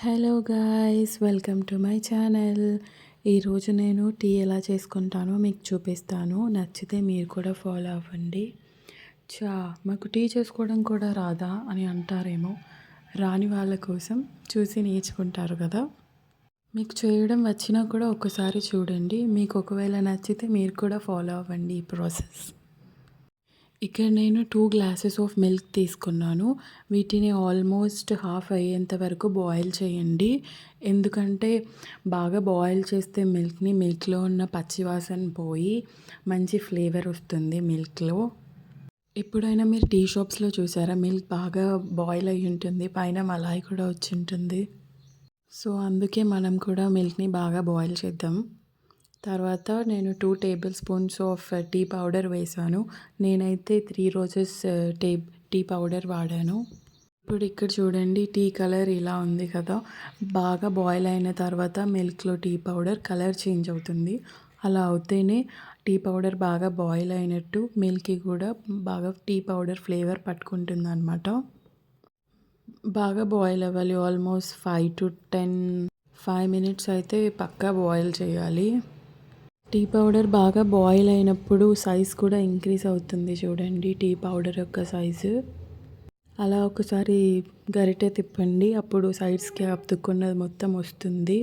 Hello guys, welcome to my channel. ఈరోజు నేను tea ఎలా చేసుకుంటానో మీకు చూపిస్తాను. నచ్చితే మీరు కూడా ఫాలో అవ్వండి. మాకు టీ చేసుకోవడం కూడా రాదా అని అంటారేమో. రాని వాళ్ళ కోసం చూసి నేర్చుకుంటారు కదా. మీకు చేయడం వచ్చినా కూడా ఒకసారి చూడండి. మీకు ఒకవేళ నచ్చితే మీరు కూడా ఫాలో అవ్వండి ఈ ప్రాసెస్. ఇక్కడ నేను 2 గ్లాసెస్ ఆఫ్ మిల్క్ తీసుకున్నాను. వీటిని ఆల్మోస్ట్ హాఫ్ అయ్యేంత వరకు బాయిల్ చేయండి. ఎందుకంటే బాగా బాయిల్ చేస్తే మిల్క్లో ఉన్న పచ్చివాసన పోయి మంచి ఫ్లేవర్ వస్తుంది మిల్క్లో. ఎప్పుడైనా మీరు టీ షాప్స్లో చూసారా, మిల్క్ బాగా బాయిల్ అయ్యి ఉంటుంది, పైన మలాయి కూడా వచ్చి ఉంటుంది. సో అందుకే మనం కూడా మిల్క్ని బాగా బాయిల్ చేద్దాం. తర్వాత నేను 2 tablespoons of tea powder వేసాను. నేనైతే 3 రోజెస్ టీ పౌడర్ వాడాను. ఇప్పుడు ఇక్కడ చూడండి, టీ కలర్ ఇలా ఉంది కదా. బాగా బాయిల్ అయిన తర్వాత మిల్క్లో టీ పౌడర్ కలర్ చేంజ్ అవుతుంది. అలా అవుతేనే టీ పౌడర్ బాగా బాయిల్ అయినట్టు, మిల్క్కి కూడా బాగా టీ పౌడర్ ఫ్లేవర్ పట్టుకుంటుంది అన్నమాట. బాగా బాయిల్ అవ్వాలి. ఆల్మోస్ట్ 5 మినిట్స్ అయితే పక్కా బాయిల్ చేయాలి. టీ పౌడర్ బాగా బాయిల్ అయినప్పుడు సైజ్ కూడా ఇంక్రీజ్ అవుతుంది. చూడండి టీ పౌడర్ యొక్క సైజు. అలా ఒకసారి గరిటె తిప్పండి, అప్పుడు సైడ్స్కి అతుక్కున్నది మొత్తం వస్తుంది.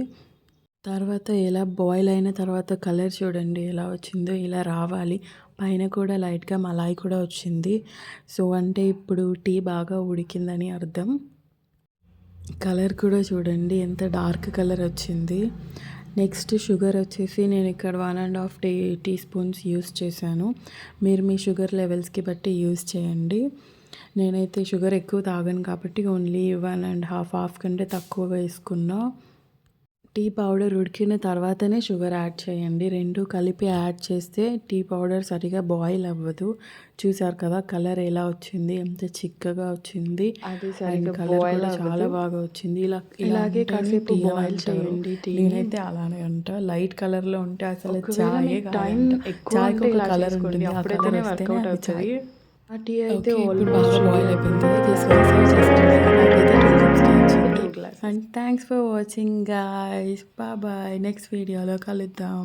తర్వాత ఎలా బాయిల్ అయిన తర్వాత కలర్ చూడండి ఎలా వచ్చిందో. ఇలా రావాలి. పైన కూడా లైట్గా మలాయి కూడా వచ్చింది. సో అంటే ఇప్పుడు టీ బాగా ఉడికిందని అర్థం. కలర్ కూడా చూడండి ఎంత డార్క్ కలర్ వచ్చింది. నెక్స్ట్ షుగర్ వచ్చేసి నేను ఇక్కడ 1.5 టీ స్పూన్స్ యూస్ చేశాను. మీరు మీ షుగర్ లెవెల్స్కి బట్టి యూస్ చేయండి. నేనైతే షుగర్ ఎక్కువ తాగను కాబట్టి ఓన్లీ 1.5 కంటే తక్కువ వేసుకున్నా. టీ పౌడర్ ఉడికిన తర్వాతనే షుగర్ యాడ్ చేయండి. రెండు కలిపి యాడ్ చేస్తే టీ పౌడర్ సరిగా బాయిల్ అవ్వదు. చూసారు కదా కలర్ ఎలా వచ్చింది, ఎంత చిక్కగా వచ్చింది. అది సరిగ్గా కలర్ కూడా చాలా బాగా వచ్చింది. ఇలాగే కాసేపు బాయిల్ చేయండి. నేనైతే అలానే అంట. లైట్ కలర్లో ఉంటే అసలు టైం ఎక్కువ కలర్ ఉంటుంది, అప్పుడైతేనే వర్కౌట్ అవుతుంది. ఆ టీ అయితే బాగా బాయిల్ అయిపోయింది. And thanks for watching guys. Bye bye. Next video lo kaluddam.